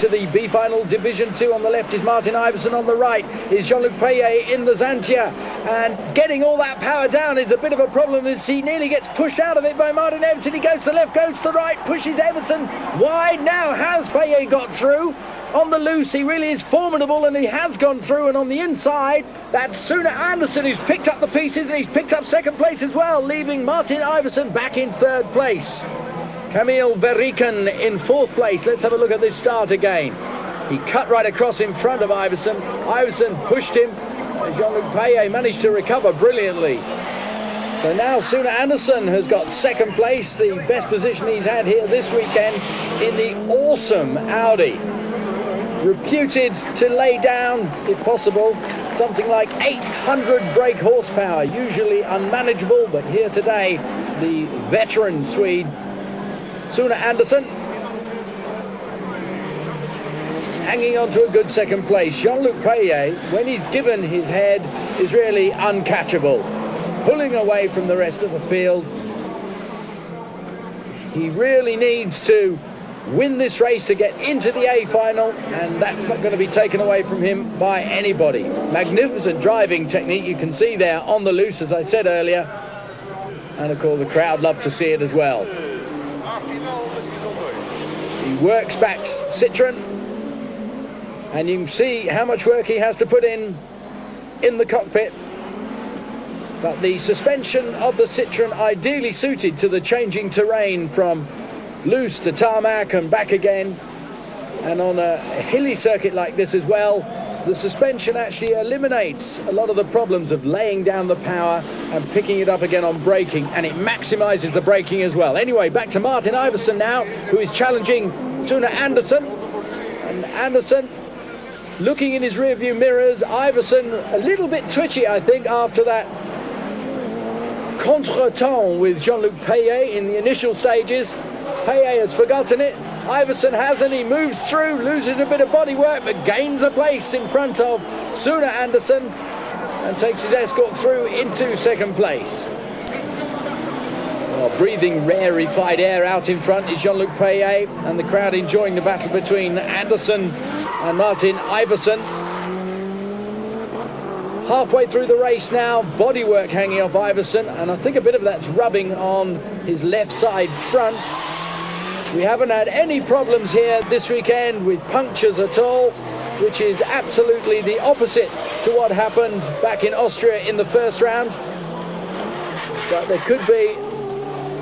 into the B final Division 2. On the left is Martin Iversen, on the right is Luc Pailler in the Xantia, and getting all that power down is a bit of a problem as he nearly gets pushed out of it by Martin Iversen. He goes to the left, goes to the right, pushes Iversen wide. Now has Pailler got through? On the loose, he really is formidable, and he has gone through. And on the inside, that's Sune Andersson who's picked up the pieces, and he's picked up second place as well, leaving Martin Iversen back in third place. Kamiel Vereeken in fourth place. Let's have a look at this start again. He cut right across in front of Iversen. Iversen pushed him. Luc Pailler managed to recover brilliantly. So now Sune Andersson has got second place, the best position he's had here this weekend in the awesome Audi. Reputed to lay down, if possible, something like 800 brake horsepower, usually unmanageable, but here today, the veteran Swede, Sune Andersson, hanging on to a good second place. Luc Pailler, when he's given his head, is really uncatchable, pulling away from the rest of the field. He really needs to win this race to get into the A final, and that's not going to be taken away from him by anybody. Magnificent driving technique, you can see there on the loose, as I said earlier, and of course the crowd love to see it as well. He works back Citroën, and you can see how much work he has to put in the cockpit. But the suspension of the Citroën ideally suited to the changing terrain from loose to tarmac and back again, and on a hilly circuit like this as well, the suspension actually eliminates a lot of the problems of laying down the power and picking it up again on braking, and it maximizes the braking as well. Anyway, back to Martin Iversen now, who is challenging Sune Andersson, and Andersson looking in his rear view mirrors. Iversen a little bit twitchy, I think, after that contretemps with Luc Pailler in the initial stages. Pailler has forgotten it. Iversen hasn't. He moves through, loses a bit of body work, but gains a place in front of Sune Andersson and takes his escort through into second place. Well, breathing rarefied air out in front is Luc Pailler, and the crowd enjoying the battle between Andersson and Martin Iversen. Halfway through the race now, bodywork hanging off Iversen, and I think a bit of that's rubbing on his left side front. We haven't had any problems here this weekend with punctures at all, which is absolutely the opposite to what happened back in Austria in the first round. But there could be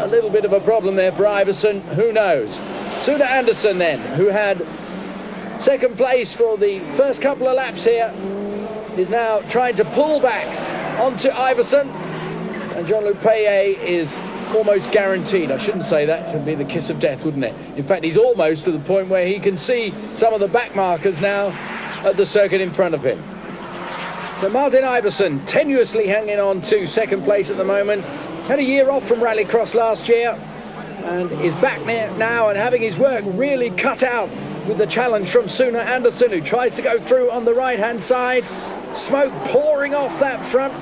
a little bit of a problem there for Iversen, who knows. Sune Andersson then, who had second place for the first couple of laps here, is now trying to pull back onto Iversen, and Luc Pailler is almost guaranteed. I shouldn't say that, it would be the kiss of death, wouldn't it? In fact, he's almost to the point where he can see some of the back markers now at the circuit in front of him. So Martin Iversen tenuously hanging on to second place at the moment. Had a year off from Rallycross last year and is back now and having his work really cut out with the challenge from Sune Andersson, who tries to go through on the right hand side. Smoke pouring off that front,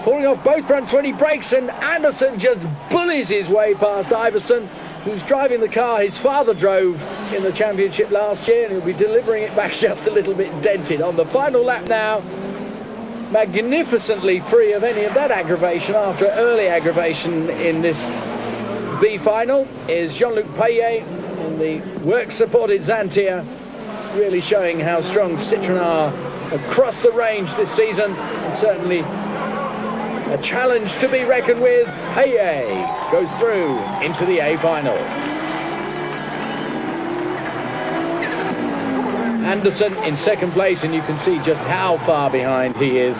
pouring off both fronts when he brakes, and Andersson just bullies his way past Iversen, who's driving the car his father drove in the championship last year, and he'll be delivering it back just a little bit dented. On the final lap now, magnificently free of any of that aggravation after early aggravation in this B final, is Luc Pailler in the work-supported Xantia, really showing how strong Citroën are across the range this season, and certainly a challenge to be reckoned with. Pailler goes through into the A final. Andersson in second place, and you can see just how far behind he is.